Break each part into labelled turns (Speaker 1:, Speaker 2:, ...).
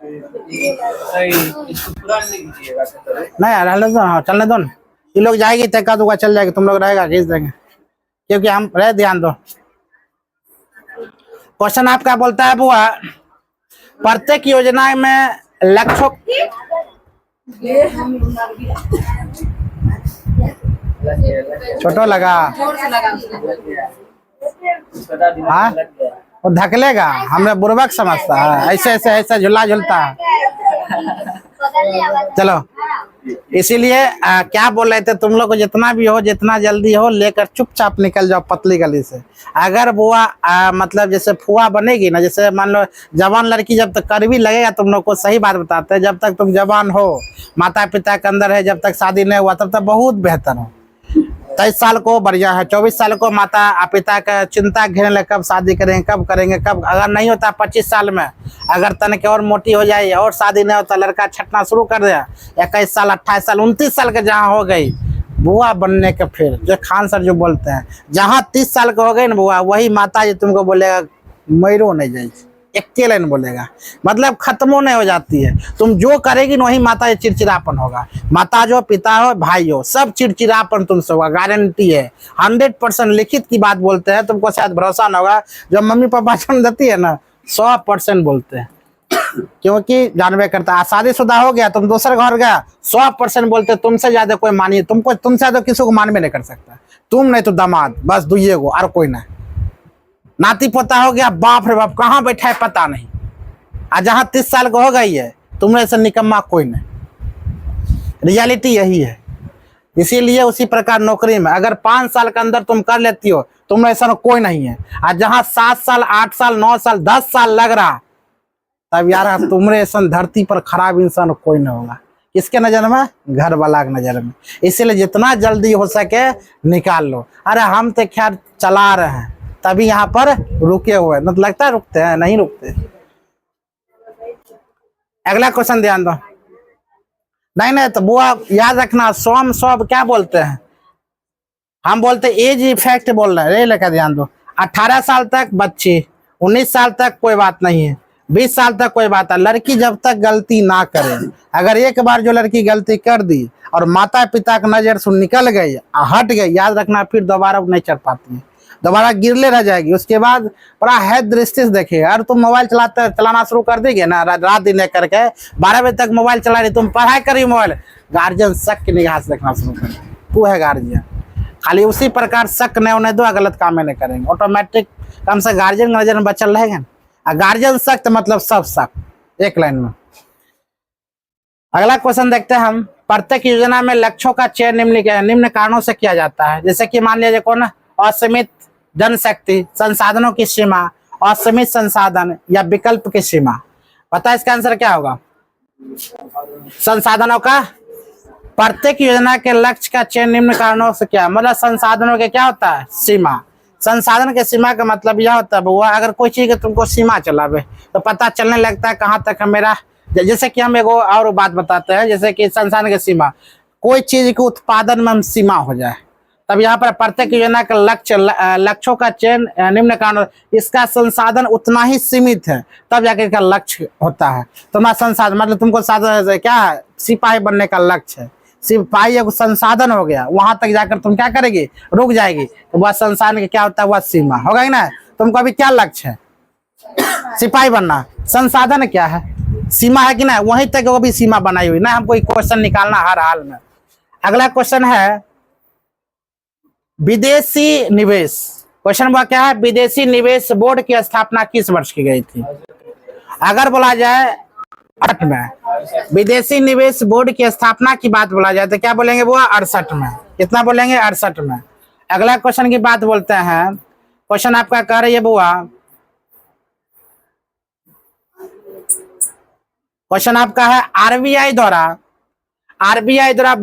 Speaker 1: नहीं यार रहने दो, हाँ चलने दो ना। ये लोग जाएगी तक्का दुका चल जाएगी, तुम लोग रहेगा खींच देंगे, क्योंकि हम रहे। ध्यान दो, क्वेश्चन आपका बोलता है बुआ, प्रत्येक योजना में लक्ष्यों छोटो लगा, हाँ वो धकलेगा, हमने बुर्बक समझता है, ऐसे ऐसे ऐसे झुला झुलता है। चलो इसीलिए क्या बोल रहे थे तुम लोग को, जितना भी हो जितना जल्दी हो लेकर चुपचाप निकल जाओ पतली गली से। अगर बुआ मतलब जैसे फुआ बनेगी ना, जैसे मान लो जवान लड़की जब तक कड़वी लगेगा, तुम लोग को सही बात बताते हैं, जब तक तुम जवान हो, माता पिता के अंदर है, जब तक शादी नहीं हुआ तब तक बहुत बेहतर हो। 23 साल को बढ़िया है, 24 साल को माता पिता का चिंता घेरने लगे, कब शादी करेंगे कब करेंगे कब। अगर नहीं होता 25 साल में, अगर तन के और मोटी हो जाए और शादी नहीं होता, लड़का छटना शुरू कर दिया, 21 साल 28 साल 29 साल के जहाँ हो गई बुआ बनने के, फिर जो खान सर जो बोलते हैं, जहाँ 30 साल के हो गए ना बुआ, वही माता जी तुमको बोलेगा मरो नहीं जाए, एक लाइन बोलेगा, मतलब खत्म नहीं हो जाती है। तुम जो करेगी ना वही माता चिड़चिड़ापन होगा, माता जो पिता हो भाई हो सब चिड़चिड़ापन तुमसे होगा, गारंटी है 100%। लिखित की बात बोलते हैं, तुमको शायद भरोसा ना होगा, जब मम्मी पापा जन्म देती है ना 100% बोलते हैं, क्योंकि जानवे करता है। शादीशुदा हो गया, तुम दूसरे घर गया, 100% बोलते हैं, तुमसे ज्यादा कोई मानिए, तुमको तुमसे ज्यादा किसी को मान में नहीं कर सकता, तुम नहीं तो दामाद, बस दुइये को और कोई नहीं। नाती पोता हो गया, बाप रे बाप कहाँ बैठा है पता नहीं, आज जहाँ 30 साल का हो गई है, तुमने ऐसा निकम्मा कोई नहीं, रियलिटी यही है। इसीलिए उसी प्रकार नौकरी में अगर 5 साल के अंदर तुम कर लेती हो, तुमने ऐसा कोई नहीं है। आज जहाँ 7 साल 8 साल 9 साल 10 साल लग रहा, तब यार तुम्हारे ऐसा धरती पर खराब इंसान कोई नहीं होगा। किसके नजर में? घर वाला के नजर में। इसीलिए जितना जल्दी हो सके निकाल लो। अरे हम तो खैर चला रहे हैं, तभी यहाँ पर रुके हुए, मतलब लगता है रुकते हैं, नहीं रुकते। अगला क्वेश्चन ध्यान दो। नहीं तो बुआ याद रखना, सोम सब क्या बोलते हैं, हम बोलते एज इफेक्ट बोल रहे हैं, लेकर ध्यान दो। 18 साल तक बच्ची, 19 साल तक कोई बात नहीं है, 20 साल तक कोई बात है। लड़की जब तक गलती ना करे, अगर एक बार जो लड़की गलती कर दी और माता पिता की नजर से निकल गई, हट गई, याद रखना फिर दोबारा नहीं चढ़ पाती है, दोबारा गिरले रह जाएगी। उसके बाद बड़ा है दृष्टि से देखेगा। अरे तुम मोबाइल चलाना शुरू कर देगी ना, रात दिन करके 12 बजे तक मोबाइल चला रही, तुम पढ़ाई करी मोबाइल, गार्जियन शक की निगाह से देखना शुरू कर, तू है गार्जियन। खाली उसी प्रकार शक नहीं होने दो, गलत काम नहीं करेंगे, ऑटोमेटिक कम से गार्जियन नजर में बचल रहेगा। गार्जियन सख्त मतलब सब सख्त, एक लाइन में। अगला क्वेश्चन देखते हैं हम। प्रत्येक योजना में लक्ष्यों का चयन निम्न कारणों से किया जाता है। जैसे कि मान लीजिए कौन, असीमित जनशक्ति, संसाधनों की सीमा, असीमित संसाधन या विकल्प की सीमा। पता है इसका आंसर क्या होगा? संसाधनों का। प्रत्येक योजना के लक्ष्य का चयन निम्न कारणों से क्या, मतलब संसाधनों के क्या होता है? सीमा। संसाधन के सीमा का मतलब यह होता है बुआ, अगर कोई चीज के तुमको सीमा चलावे तो पता चलने लगता है कहाँ तक है मेरा। जैसे कि हम एगो और बात बताते हैं, जैसे कि संसाधन की सीमा, कोई चीज के उत्पादन में हम सीमा हो जाए, तब यहाँ पर प्रत्येक योजना का लक्ष्यों का चयन निम्न कारण, इसका संसाधन उतना ही सीमित है तब जाकर इसका लक्ष्य होता है। तुम्हारा संसाधन मतलब तुमको साधन क्या है, सिपाही बनने का लक्ष्य है, सिपाही एक संसाधन हो गया, वहां तक जाकर तुम क्या करेगी, रुक जाएगी, तो वह संसाधन क्या होता है, वह सीमा होगा ही ना। तुमको अभी क्या लक्ष्य है? सिपाही बनना। संसाधन क्या है? सीमा है कि ना, वहीं तक वो भी सीमा बनाई हुई ना, हमको क्वेश्चन निकालना हर हाल में। अगला क्वेश्चन है विदेशी निवेश। क्वेश्चन वह क्या है, विदेशी निवेश बोर्ड की स्थापना किस वर्ष की गई थी? अगर बोला जाए 68 में विदेशी निवेश बोर्ड की स्थापना की बात बोला जाए तो क्या बोलेंगे बुआ? 68 में। कितना बोलेंगे? 68 में। अगला क्वेश्चन की बात बोलते हैं। क्वेश्चन आपका कह रही है बुआ, क्वेश्चन आपका है आरबीआई द्वारा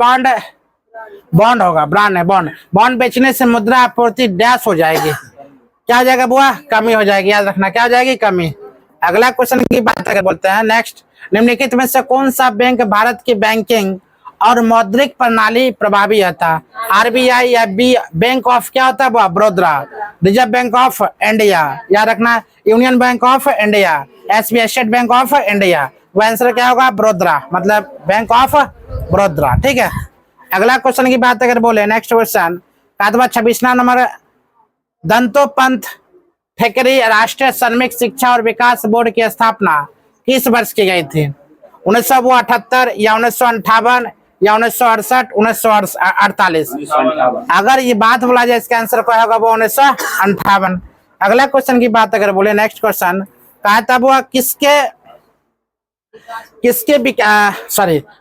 Speaker 1: बॉन्ड होगा, ब्रांड है बॉन्ड बेचने से मुद्रा आपूर्ति डैश हो जाएगी, क्या हो जाएगा बुआ? कमी हो जाएगी, याद रखना क्या हो जाएगी? कमी। अगला क्वेश्चन की बात अगर बोलते हैं नेक्स्ट, निम्नलिखित में से कौन सा बैंक भारत की बैंकिंग और मौद्रिक प्रणाली प्रभावी था? आरबीआई या बैंक ऑफ क्या होता है वो? Baroda, reserve bank of India, याद रखना, union bank of India, SBI state bank of India, वो आंसर क्या होगा? बड़ोदरा, मतलब बैंक ऑफ बड़ोदरा। ठीक है, अगला क्वेश्चन की बात अगर बोले, नेक्स्ट क्वेश्चन का 26वां नंबर, दंतोपंत ठेकरी राष्ट्रीय श्रमिक शिक्षा और विकास बोर्ड की स्थापना किस वर्ष की गई थी? 1978 या 1958 या 1968, 1948? अगर ये बात बोला जाए इसका आंसर क्या होगा? वो 1958। अगला क्वेश्चन की बात अगर बोले, नेक्स्ट क्वेश्चन कहा था वो किसके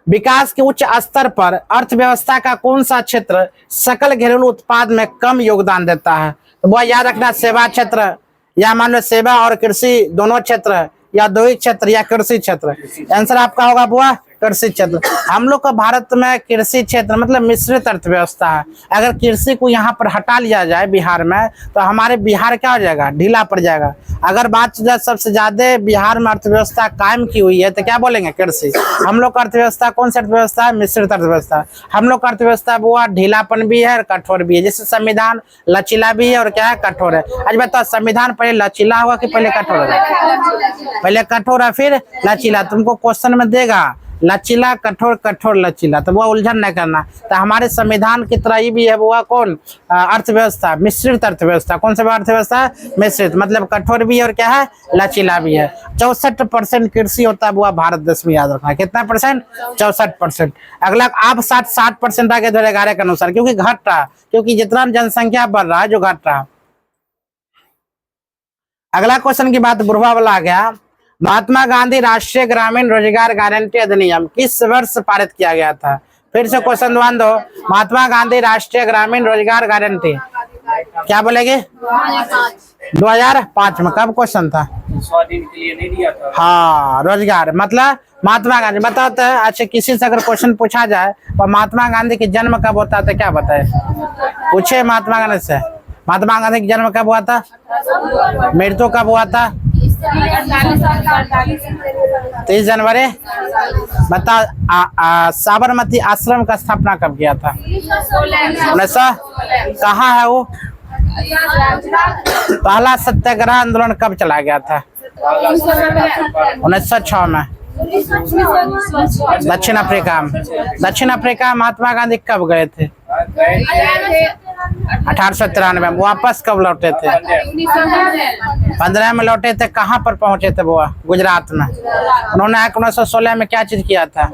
Speaker 1: विकास के उच्च स्तर पर अर्थव्यवस्था का कौन सा क्षेत्र सकल घरेलू उत्पाद में कम योगदान देता है? तो वो याद रखना, सेवा क्षेत्र, या मान लो सेवा और कृषि दोनों क्षेत्र, या औद्योगिक क्षेत्र, या कृषि क्षेत्र। आंसर आपका होगा बुआ कृषि क्षेत्र। हम लोग का भारत में कृषि क्षेत्र मतलब मिश्रित अर्थव्यवस्था है। अगर कृषि को यहाँ पर हटा लिया जाए बिहार में, तो हमारे बिहार क्या हो जाएगा? ढीला पड़ जाएगा। अगर बात सबसे ज्यादा बिहार में अर्थव्यवस्था कायम की हुई है तो क्या बोलेंगे? कृषि। हम लोग का अर्थव्यवस्था कौन सी अर्थव्यवस्था है? मिश्रित अर्थव्यवस्था। हम लोग का अर्थव्यवस्था बुआ ढीलापन भी है और कठोर भी है। जैसे संविधान लचीला भी है और क्या है? कठोर है। आज बताओ, संविधान पहले लचीला होगा कि पहले कठोर होगा? पहले कठोर है फिर लचीला। तुमको क्वेश्चन में देगा लचीला कठोर, कठोर लचीला, तो वो उलझन नहीं करना। तो हमारे संविधान की तरह ही भी है वो कौन? अर्थव्यवस्था, मिश्रित अर्थव्यवस्था। कौन सा अर्थव्यवस्था? मिश्रित, मतलब कठोर भी है और क्या है? लचीला भी है। 64% कृषि होता है वो भारत देश में, याद रखना। कितना परसेंट? 64%। अगला आप 60% आगे 2011 के अनुसार, क्योंकि घट रहा, क्योंकि जितना जनसंख्या बढ़ रहा है जो घट रहा। अगला क्वेश्चन की बात बुढ़वा वाला आ गया। महात्मा गांधी राष्ट्रीय ग्रामीण रोजगार गारंटी अधिनियम किस वर्ष पारित किया गया था? फिर से क्वेश्चन ध्यान दो, महात्मा गांधी राष्ट्रीय ग्रामीण रोजगार गारंटी क्या बोलेगे? 2005 में। कब क्वेश्चन था?
Speaker 2: 100 दिन के लिए नहीं दिया था।
Speaker 1: हाँ, रोजगार मतलब महात्मा गांधी बताओ तो। अच्छा, किसी से अगर क्वेश्चन पूछा जाए और महात्मा गांधी के जन्म कब होता था, क्या बताए? पूछे महात्मा गांधी से, महात्मा गांधी का जन्म कब हुआ था? मृत्यु कब हुआ था? 30 जनवरी। बताओ, साबरमती आश्रम का स्थापना कब किया था? 1900। कहाँ है वो? पहला सत्याग्रह आंदोलन कब चला गया था? 1906 में। दक्षिण अफ्रीका में। दक्षिण अफ्रीका महात्मा गांधी कब गए थे? 1893 में। वापस कब लौटे थे? 15 में लौटे थे। कहाँ पर पहुंचे थे वो? गुजरात में। उन्होंने 1916 में क्या चीज किया था?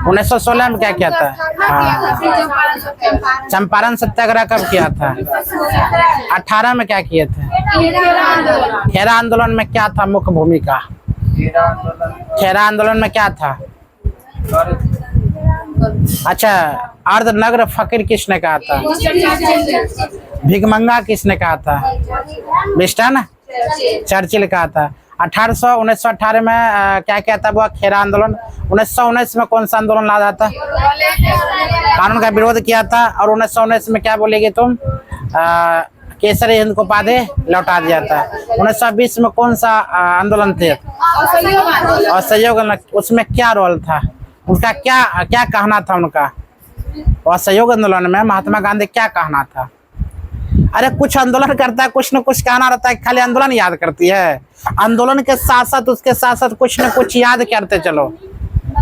Speaker 1: 1916 में क्या किया था? चंपारण सत्याग्रह कब किया था? 18 में। क्या किए थे? खेरा आंदोलन में क्या था मुख्य भूमिका? खेरा आंदोलन में क्या था? अच्छा, अर्धनग्न फकीर किसने कहा था? भिकमंगा किसने कहा था? विंस्टन चर्चिल कहा था। 1918 में क्या किया था वो? खेरा आंदोलन। 1919 में कौन सा आंदोलन लाया था? कानून का विरोध किया था। और 1919 में क्या बोलेगी तुम? केसरी हिंद को उपाधि लौटा दिया था। 1920 में कौन सा आंदोलन थे? असहयोग। उसमें क्या रोल था उनका? क्या कहना था उनका? असहयोग आंदोलन में महात्मा गांधी क्या कहना था? अरे कुछ आंदोलन करता है, कुछ न कुछ कहना रहता है, खाली आंदोलन याद करती है। आंदोलन के साथ साथ उसके साथ साथ कुछ न कुछ याद करते चलो।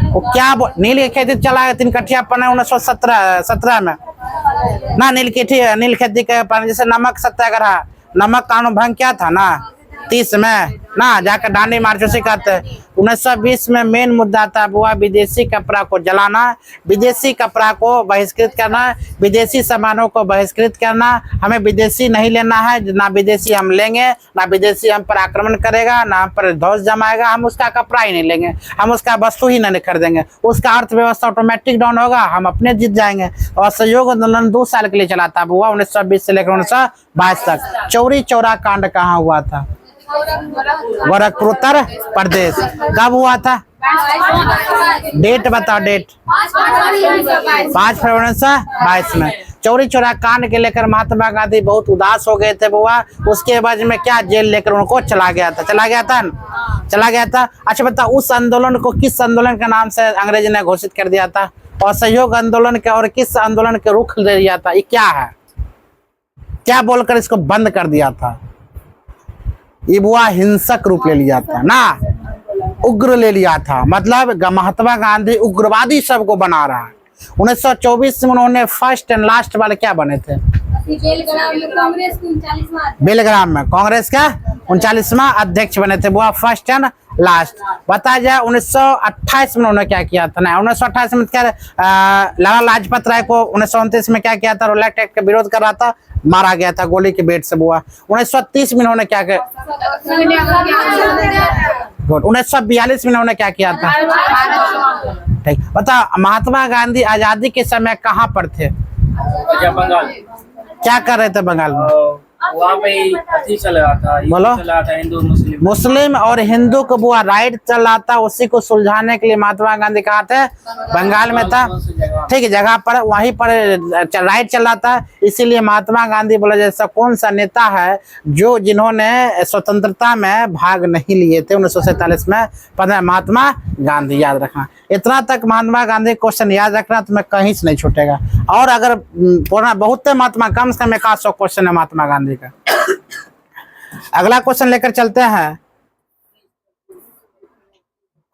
Speaker 1: वो क्या नील की खेती चला 3 कठिया पन्ना 1917 में ना। नील खेती के पानी, जैसे नमक सत्याग्रह, नमक कानून भंग क्या था ना 30 में ना, जाकर दांडी मार्च उसे कहते हैं। 1920 में मेन मुद्दा था वो विदेशी कपड़ा को जलाना, विदेशी कपड़ा को बहिष्कृत करना, विदेशी सामानों को बहिष्कृत करना। हमें विदेशी नहीं लेना है, ना विदेशी हम लेंगे, ना विदेशी हम पर आक्रमण करेगा, ना हम पर ध्वज जमाएगा। हम उसका कपड़ा ही नहीं लेंगे, हम उसका वस्तु ही नहीं खरीदेंगे। उसका अर्थव्यवस्था ऑटोमेटिक डाउन होगा, हम अपने जीत जाएंगे। और सहयोग आंदोलन 2 साल के लिए चला था हुआ, 1920 से लेकर 1922 तक। चौरी चौरा कांड कहाँ हुआ था? गोरखपुर उत्तर प्रदेश। कब हुआ था? डेट बताओ, डेट। 5 फरवरी 1922 में। चौरी चौरा कांड के लेकर महात्मा गांधी बहुत उदास हो गए थे बुआ। उसके बाद में क्या जेल लेकर उनको चला गया था। अच्छा बताओ, उस आंदोलन को किस आंदोलन के नाम से अंग्रेज ने घोषित कर दिया था? असहयोग आंदोलन के। और किस आंदोलन के रुख दे दिया था? ये क्या है? क्या बोलकर इसको बंद कर दिया था? ये बुआ हिंसक रूप ले लिया था ना। उग्र ले लिया था, मतलब महात्मा गांधी उग्रवादी सबको बना रहा है। 1924 में उन्होंने फर्स्ट एंड लास्ट वाले क्या बने थे? बेलग्राम में कांग्रेस का 39वां अध्यक्ष बने थे, वो फर्स्ट एंड लास्ट। बताया जाए 1928 में उन्होंने क्या किया था? ना 1928 में क्या लाला लाजपत राय को 1929 में क्या किया था? रोलैक्ट एक्ट का विरोध कर रहा था, मारा गया था गोली के बेट से। बुआ 1930 में उन्होंने क्या किया? 1942 में उन्होंने क्या किया था? ठीक, बता महात्मा गांधी आजादी के समय कहाँ पर थे?
Speaker 2: बंगाल।
Speaker 1: क्या कर रहे थे बंगाल में?
Speaker 2: वहाँ पे अथी चल रहा था,
Speaker 1: बोलो।
Speaker 2: चल रहा था हिंदू मुस्लिम
Speaker 1: मुस्लिम और हिंदू को बुआ राइट चल रहा था, उसी को सुलझाने के लिए महात्मा गांधी कहा थे? बंगाल में था। ठीक है, जगह पर वहीं पर राइट चल रहा था, इसीलिए महात्मा गांधी बोला। जैसा कौन सा नेता है जो जिन्होंने स्वतंत्रता में भाग नहीं लिए थे 1947 में? महात्मा गांधी, याद रखना। इतना तक महात्मा गांधी क्वेश्चन याद रखना, तुम्हें कहीं से नहीं छूटेगा। और अगर पूरा बहुत महात्मा, कम से कम 100 क्वेश्चन है महात्मा गांधी का। अगला क्वेश्चन लेकर चलते हैं।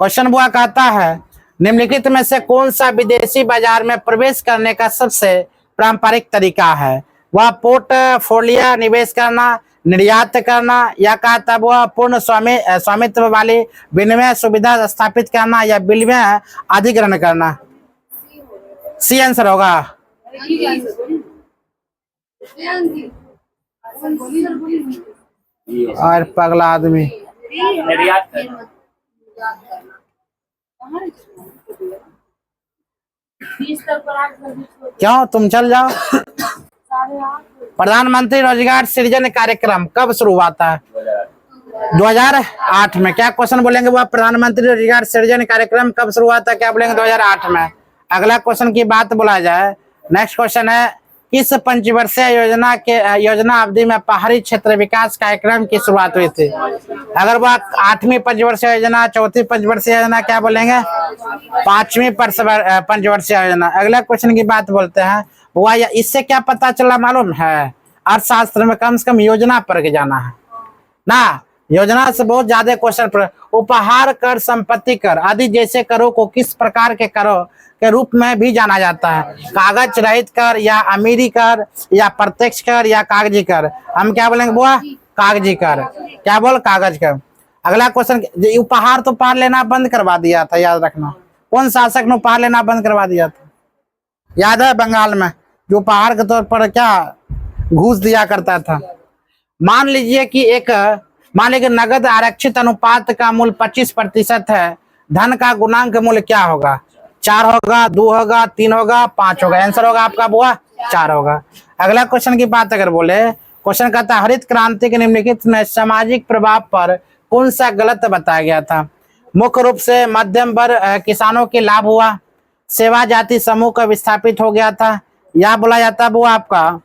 Speaker 1: क्वेश्चन बुआ कहता है निम्नलिखित में से कौन सा विदेशी बाजार में प्रवेश करने का सबसे पारंपरिक तरीका है? वह पोर्टफोलियो निवेश करना, निर्यात करना, या कहता वह पूर्ण स्वामित्व वाली विनिमय सुविधा स्थापित करना, या विनिमय अधिग्रहण करना? सी आंसर होगा। और पगला आदमी
Speaker 2: निर्यात करना।
Speaker 1: क्यों, तुम चल जाओ। प्रधानमंत्री रोजगार सृजन कार्यक्रम कब शुरू हुआ था? 2008 में। क्या क्वेश्चन बोलेंगे? वह प्रधानमंत्री रोजगार सृजन कार्यक्रम कब शुरू हुआ था? क्या बोलेंगे? 2008 में। अगला क्वेश्चन की बात बोला जाए, नेक्स्ट क्वेश्चन है किस पंचवर्षीय योजना अवधि में पहाड़ी क्षेत्र विकास कार्यक्रम की शुरुआत हुई थी? अगर वह 8वीं पंचवर्षीय योजना, 4थी पंचवर्षीय योजना, क्या बोलेंगे? 5वीं पंचवर्षीय योजना। अगला क्वेश्चन की बात बोलते हैं, वह इससे क्या पता चला मालूम है? अर्थशास्त्र में कम से कम योजना पढ़ के जाना है ना, योजना से बहुत ज्यादा क्वेश्चन पर। उपहार कर, संपत्ति कर आदि जैसे करों को किस प्रकार के करों के रूप में भी जाना जाता है? कागज रहित कर, या अमीरी कर, या प्रत्यक्ष कर, या कागजी कर? हम क्या बोलेंगे बुआ? कागजी कर। क्या बोल? कागज कर। अगला क्वेश्चन, उपहार तो उपहार लेना बंद करवा दिया था, याद रखना। कौन शासक ने उपहार लेना बंद करवा दिया था? याद है? बंगाल में, जो उपहार के तौर पर क्या घूस दिया करता था। मान लीजिए कि नगद आरक्षित अनुपात का मूल्य 25% है, धन का गुणांक मूल्य क्या होगा? 4 होगा, 2 होगा, 3 होगा, 5 होगा? आंसर होगा आपका बुआ 4 होगा। अगला क्वेश्चन की बात अगर बोले, क्वेश्चन कहता है हरित क्रांति के निम्नलिखित में सामाजिक प्रभाव पर कौन सा गलत बताया गया था? मुख्य रूप से मध्यम वर्ग किसानों के लाभ हुआ, सेवा जाति समूह का विस्थापित हो गया था, या बोला जाता बुआ आपका,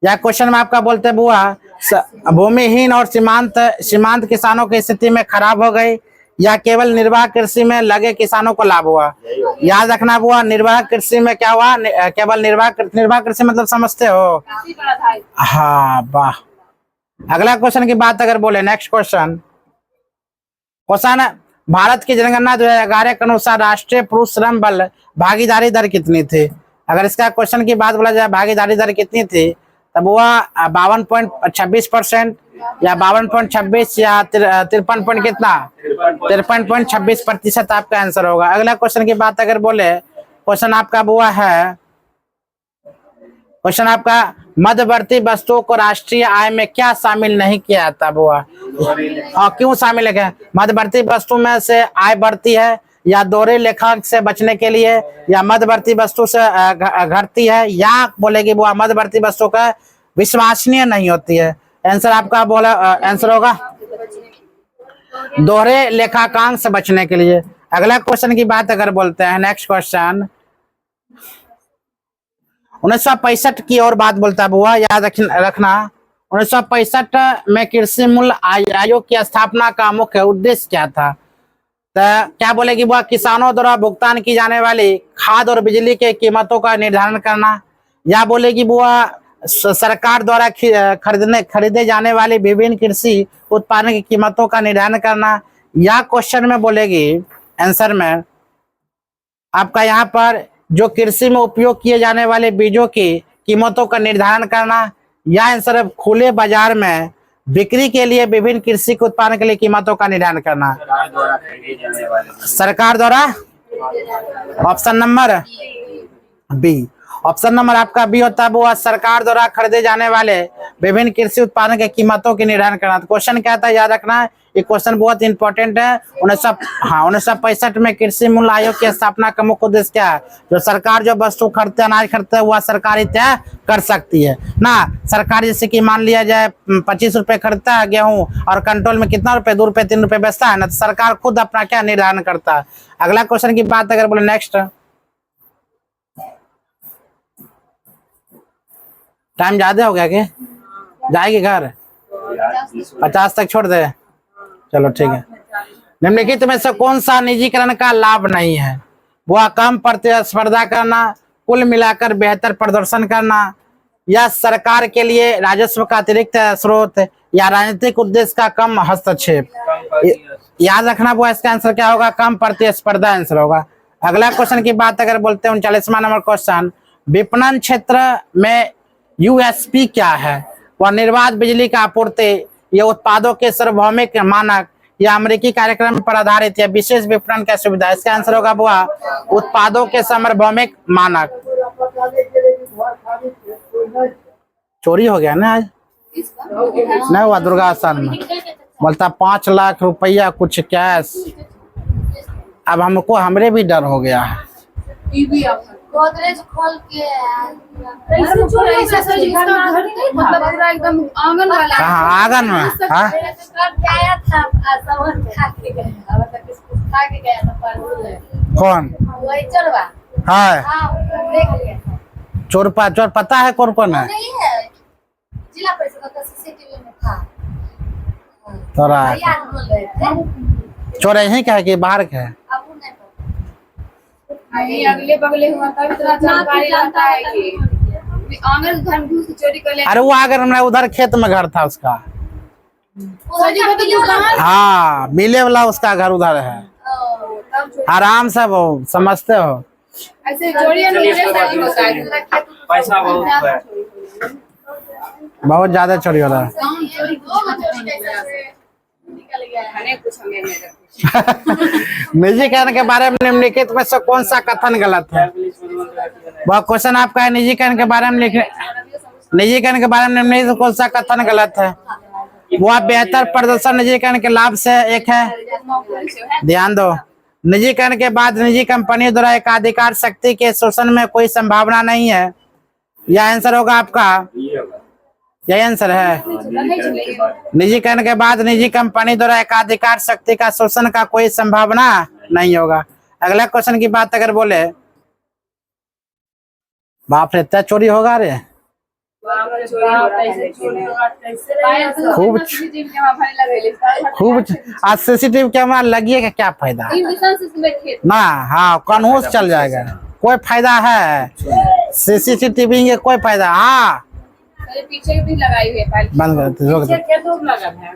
Speaker 1: या क्वेश्चन में आपका बोलते बुआ भूमिहीन और सीमांत किसानों की स्थिति में खराब हो गई, या केवल निर्वाह कृषि में लगे किसानों को लाभ हुआ? याद रखना बुआ, निर्वाह कृषि में क्या हुआ? केवल निर्वाह कृषि मतलब समझते हो? हाँ, वाह। अगला क्वेश्चन की बात अगर बोले, नेक्स्ट क्वेश्चन भारत की जनगणना 2011 के अनुसार राष्ट्रीय पुरुष श्रम बल भागीदारी दर कितनी थी? अगर इसका क्वेश्चन की बात बोला जाए भागीदारी दर कितनी थी, तब वह 52.26%, या 52.26, या 53 कितना? 53.26% आपका आंसर होगा। अगला क्वेश्चन की बात अगर बोले, क्वेश्चन आपका बुआ है, क्वेश्चन आपका मध्यवर्ती वस्तुओं को राष्ट्रीय आय में क्या शामिल नहीं किया जाता बुआ? और क्यों शामिल है? मध्यवर्ती वस्तु में से आय बढ़ती है, या दोहरे लेखांक से बचने के लिए, या मध्यवर्ती वस्तु से घटती है, या बोलेगी बुआ मध्यवर्ती वस्तु का विश्वसनीय नहीं होती है? आंसर आपका बोला आंसर होगा दोहरे लेखांक से बचने के लिए। अगला क्वेश्चन की बात अगर बोलते हैं, नेक्स्ट क्वेश्चन 1965 की और बात बोलता है बुआ, याद रखना। 1965 में कृषि मूल्य आयोग की स्थापना का मुख्य उद्देश्य क्या था? तो क्या बोलेगी बुआ? किसानों द्वारा भुगतान की जाने वाली खाद और बिजली के कीमतों का निर्धारण करना, या बोलेगी बुआ सरकार द्वारा खरीदे जाने वाले विभिन्न कृषि उत्पादन की कीमतों का निर्धारण करना, या क्वेश्चन में बोलेगी आंसर में आपका यहाँ पर जो कृषि में उपयोग किए जाने वाले बीजों की कीमतों का निर्धारण करना, या आंसर है खुले बाजार में बिक्री के लिए विभिन्न कृषि के उत्पादन के लिए कीमतों का निर्धारण करना।
Speaker 2: सरकार द्वारा खरीदे जाने वाले
Speaker 1: सरकार द्वारा, option number B. Option number आपका बी होता है वो सरकार द्वारा खरीदे जाने वाले विभिन्न कृषि उत्पादन के कीमतों के निर्धारण करना। तो क्वेश्चन क्या था, याद रखना, ये क्वेश्चन बहुत इंपॉर्टेंट है। 1965 में कृषि मूल्य आयोग की स्थापना का मुख्य उद्देश्य क्या है? जो सरकार जो वस्तु खरीदते अनाज खरीदते है वह सरकार ही तय कर सकती है ना। सरकार जैसे कि मान लिया जाए 25 रुपए खरीदता है गेहूं और कंट्रोल में कितना रुपए, 2 रुपए 3 रुपए बेचता है ना, तो सरकार खुद अपना क्या निर्धारण करता है। अगला क्वेश्चन की बात अगर बोले नेक्स्ट, टाइम ज्यादा हो गया कि जाएगी घर? 50 तक छोड़ दे, चलो ठीक है। निम्नलिखित में से कौन सा निजीकरण का लाभ नहीं है? वह कम प्रतिस्पर्धा करना, कुल मिलाकर बेहतर प्रदर्शन करना, या सरकार के लिए राजस्व का अतिरिक्त स्रोत, या राजनीतिक उद्देश्य का कम हस्तक्षेप। याद रखना वो इसका आंसर क्या होगा, कम प्रतिस्पर्धा आंसर होगा। अगला क्वेश्चन की बात अगर बोलते हैं 39वां नंबर क्वेश्चन, विपणन क्षेत्र में यूएसपी क्या है? वह निर्बाध बिजली का आपूर्ति, या उत्पादों के सार्वभौमिक मानक, या अमेरिकी कार्यक्रम पर आधारित, या विशेष विपणन का सुविधा। इसका आंसर होगा वो उत्पादों के सार्वभौमिक मानक। चोरी हो गया ना आज? नहीं हुआ दुर्गा स्थान में, बोलता 5 लाख रुपया कुछ कैश। अब हमको हमरे भी डर हो गया है।
Speaker 3: गोदरेज खोल के मतलब पूरा एकदम आंगन वाला।
Speaker 1: हाँ आंगन में, हाँ
Speaker 3: गया था सामान खा के गया, मतलब कुछ खा के गया था पर
Speaker 1: कौन?
Speaker 3: वही चोरवा।
Speaker 1: हाँ
Speaker 3: हाँ देख लिया।
Speaker 1: चोर पता है कौन है?
Speaker 3: नहीं है, जिला परिषद का सीसीटीवी में था।
Speaker 1: तोरा
Speaker 3: याद बोल रहे थे।
Speaker 1: चोर यहीं का है कि बाहर का है?
Speaker 3: अब नहीं पता।
Speaker 4: अभी अगले बगले हुआ तब इतना जानकारी रहता है कि आंगन घर में घुस के चोरी कर ले।
Speaker 1: अरे वो अगर हमने उधर खेत में घर था उसका,
Speaker 3: सजी को तो दुकान।
Speaker 1: हाँ मिले वाला उसका घर उधर है, आराम से वो समझते हो।
Speaker 4: ऐसे चोरी होता है,
Speaker 2: पैसा बहुत है,
Speaker 1: बहुत ज्यादा चोरी हो रहा है।
Speaker 3: चोरी निकल गया है।
Speaker 4: खाने कुछ हमें नहीं रखते।
Speaker 1: निजीकरण के बारे में निम्नलिखित में से कौन सा कथन गलत है? वह क्वेश्चन आपका है निजीकरण के बारे में निजीकरण के बारे में निम्नलिखित कौन सा कथन गलत है? वह बेहतर प्रदर्शन निजीकरण के लाभ से एक है। ध्यान दो, निजीकरण के बाद निजी कंपनी द्वारा एकाधिकार शक्ति के शोषण में कोई संभावना नहीं है। यह आंसर होगा आपका, यही आंसर है। निजीकरण के बाद निजी कंपनी द्वारा एकाधिकार शक्ति का शोषण का कोई संभावना नहीं होगा। अगला क्वेश्चन की बात अगर बोले, बाप रे इतना चोरी होगा रे, खूब आज सीसीटीवी कैमरा लगिएगा क्या फायदा ना? हाँ कानून चल जाएगा, कोई फायदा है सीसीटीवी के? कोई फायदा? हाँ
Speaker 4: पीछे भी लगाई हुई है,
Speaker 1: बंद कर दो।
Speaker 4: लगा है।